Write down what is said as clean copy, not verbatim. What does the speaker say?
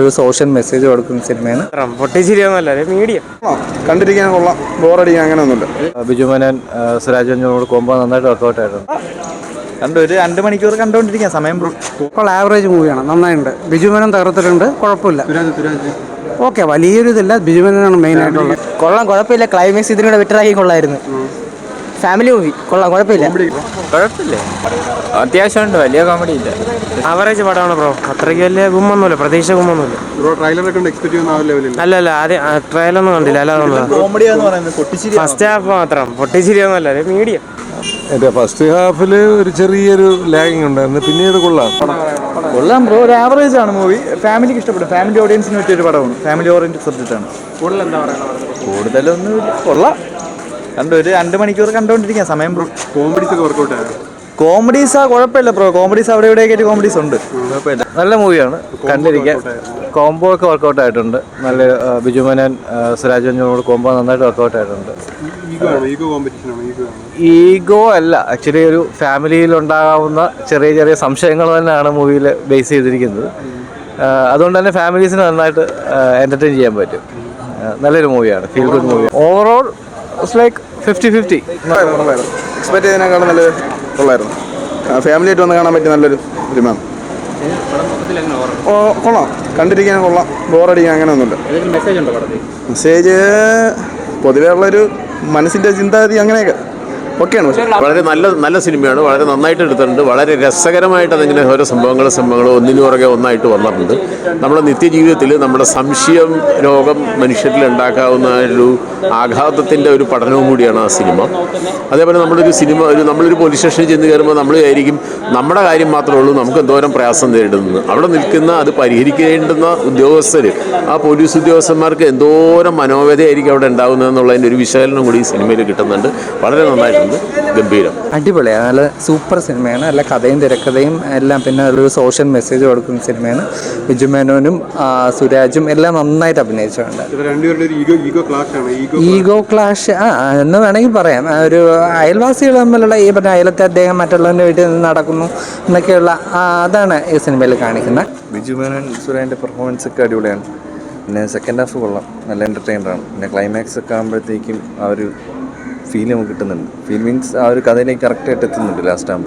ഒരു social message കൊടുക്കുന്ന സിനിമയാണ്. പൊട്ടിച്ചിരിയൊന്നുമല്ല, മീഡിയം കണ്ടിരിക്കാൻ കൊള്ളാം, ബോറടിക്കാൻ അങ്ങനെയൊന്നുമില്ല. ബിജുമേനോൻ സുരാജ് കോമ്പോ നന്നായിട്ട് വർക്കൗട്ട് ആയിട്ടുണ്ട്. ഒരു 2 മണിക്കൂർ കണ്ടുകൊണ്ടിരിക്കാം, സമയം ഇപ്പോൾ ആവറേജ് മൂവിയാണ്, നന്നായിട്ടുണ്ട്. ബിജുമേനോൻ തകർത്തിട്ടുണ്ട്, കുഴപ്പമില്ല. ഓക്കെ, വലിയൊരു ഇതില്ല, ബിജുമേനോനാണ് മെയിൻ ആയിട്ടുള്ളത്. കൊള്ളാം, കുഴപ്പമില്ല. ക്ലൈമാക്സ് ഇതിനൂടെ വിട്ടറാക്കി കൊള്ളായിരുന്നു. ഫാമിലി മൂവി കൊള്ളാം, കുഴപ്പമില്ല. അത്യാവശ്യമുണ്ട്, വലിയ കോമഡി ഇല്ല. ആവറേജ് പടമാണ് ബ്രോ, അത്രയ്ക്ക് വലിയ ഗുമ്മൊന്നുമില്ല, പ്രതീക്ഷ ഗുമ്മൊന്നുമില്ല. അല്ല ആദ്യം ട്രയലൊന്നും കണ്ടില്ല, അല്ലാതെ ഫസ്റ്റ് ഹാഫ് മാത്രം പൊട്ടിച്ചിരിയൊന്നുമല്ല, മീഡിയം. എൻ്റെ ഫസ്റ്റ് ഹാഫിൽ ഒരു ചെറിയൊരു ലാഗിങ് ഉണ്ടായിരുന്നു, പിന്നീട് കൊള്ളാം ബ്രോ. ഒരു ആവറേജ് ആണ് മൂവി, ഫാമിലിക്ക് ഇഷ്ടപ്പെടും. ഫാമിലി ഓഡിയൻസിന് പറ്റിയൊരു പടമാണ്, ഫാമിലി ഓറിയന്റഡ് സബ്ജക്റ്റാണ്. കൂടുതലൊന്നും കൊള്ളാം, ഒരു 2 മണിക്കൂർ കണ്ടുകൊണ്ടിരിക്കാം, സമയം. കോമഡീസ് കുഴപ്പമില്ല ബ്രോ, കോമഡീസ് അവിടെ ഇവിടെയൊക്കെ കോമഡീസ് ഉണ്ട്, കുഴപ്പമില്ല. നല്ല മൂവിയാണ്, കണ്ടിരിക്കാം. കോംബോ ഒക്കെ വർക്കൗട്ട് ആയിട്ടുണ്ട്. നല്ല ബിജുമേനോൻ സുരാജ് കോംബോ നന്നായിട്ട് വർക്കൗട്ട് ആയിട്ടുണ്ട്. ഈഗോ അല്ല, ആക്ച്വലി ഒരു ഫാമിലിയിൽ ഉണ്ടാകാവുന്ന ചെറിയ ചെറിയ സംശയങ്ങൾ തന്നെയാണ് മൂവിയിൽ ബേസ് ചെയ്തിരിക്കുന്നത്. അതുകൊണ്ട് തന്നെ ഫാമിലീസിന് നന്നായിട്ട് എൻ്റർടൈൻ ചെയ്യാൻ പറ്റും. നല്ലൊരു മൂവിയാണ്, feel good movie. Overall it's like 50-50. Expect ചെയ്തതിനേക്കാളും നല്ലത് കൊള്ളായിരുന്നു. ഫാമിലി ആയിട്ട് വന്ന് കാണാൻ പറ്റിയ നല്ലൊരു ഫിലിമാണ്. കൊള്ളാം, കണ്ടിരിക്കാൻ കൊള്ളാം, ബോറടിക്കാൻ അങ്ങനെയൊന്നുമില്ല. മെസ്സേജ് പൊതുവേ ഉള്ളൊരു മനസ്സിൻ്റെ ചിന്താഗതി അങ്ങനെയൊക്കെ ഓക്കെയാണ്. വളരെ നല്ല സിനിമയാണ്, വളരെ നന്നായിട്ട് എടുത്തിട്ടുണ്ട്. വളരെ രസകരമായിട്ട് അതിങ്ങനെ ഓരോ സംഭവങ്ങളും ഒന്നിനു പുറകെ ഒന്നായിട്ട് വന്നിട്ടുണ്ട്. നമ്മുടെ നിത്യജീവിതത്തിൽ നമ്മുടെ സംശയം രോഗം മനുഷ്യരിൽ ഉണ്ടാക്കാവുന്ന ഒരു ആഘാതത്തിൻ്റെ ഒരു പഠനവും കൂടിയാണ് ആ സിനിമ. അതേപോലെ നമ്മളൊരു പോലീസ് സ്റ്റേഷനിൽ ചെന്ന് കയറുമ്പോൾ നമ്മൾ വിചാരിക്കും നമ്മുടെ കാര്യം മാത്രമേ ഉള്ളൂ, നമുക്ക് എന്തോരം പ്രയാസം നേരിടുന്നത്. അവിടെ നിൽക്കുന്ന അത് പരിഹരിക്കേണ്ടുന്ന ഉദ്യോഗസ്ഥർ, ആ പോലീസ് ഉദ്യോഗസ്ഥന്മാർക്ക് എന്തോരം മനോവ്യതയായിരിക്കും അവിടെ ഉണ്ടാകുന്നതെന്നുള്ളതിൻ്റെ ഒരു വിശകലനം കൂടി ഈ സിനിമയിൽ കിട്ടുന്നുണ്ട്. വളരെ നന്നായിട്ടുണ്ട്, ഗംഭീരം, അടിപൊളിയാണ്. നല്ല സൂപ്പർ സിനിമയാണ്, നല്ല കഥയും തിരക്കഥയും എല്ലാം. പിന്നെ ഒരു സോഷ്യൽ മെസ്സേജ് കൊടുക്കുന്ന സിനിമയാണ്. ബിജുമേനോനും സുരാജും എല്ലാം നന്നായിട്ട് അഭിനയിച്ചിട്ടുണ്ട്. ഈഗോ ക്ലാഷ് എന്ന് വേണമെങ്കിൽ പറയാം. ഒരു അയൽവാസികൾ തമ്മിലുള്ള ഈ പറഞ്ഞ അയലത്തെ അദ്ദേഹം മറ്റുള്ളവൻ്റെ വീട്ടിൽ നിന്ന് നടക്കുന്നു എന്നൊക്കെയുള്ള അതാണ് ഈ സിനിമയിൽ കാണിക്കുന്നത്. ബിജുമേനോൻ സുരാജിൻ്റെ പെർഫോമൻസ് ഒക്കെ അടിപൊളിയാണ്. പിന്നെ സെക്കൻഡ് ഹാഫ് കൊള്ളാം, നല്ല എൻ്റർടൈനറാണ്. പിന്നെ ക്ലൈമാക്സ് ഒക്കെ ആകുമ്പോഴത്തേക്കും ആ ഒരു ഫീൽ നമുക്ക് കിട്ടുന്നുണ്ട്. ഫീൽ മീൻസ് ആ ഒരു കഥയിലേക്ക് കറക്റ്റായിട്ട് എത്തുന്നുണ്ട് ലാസ്റ്റ് ആകുമ്പോൾ.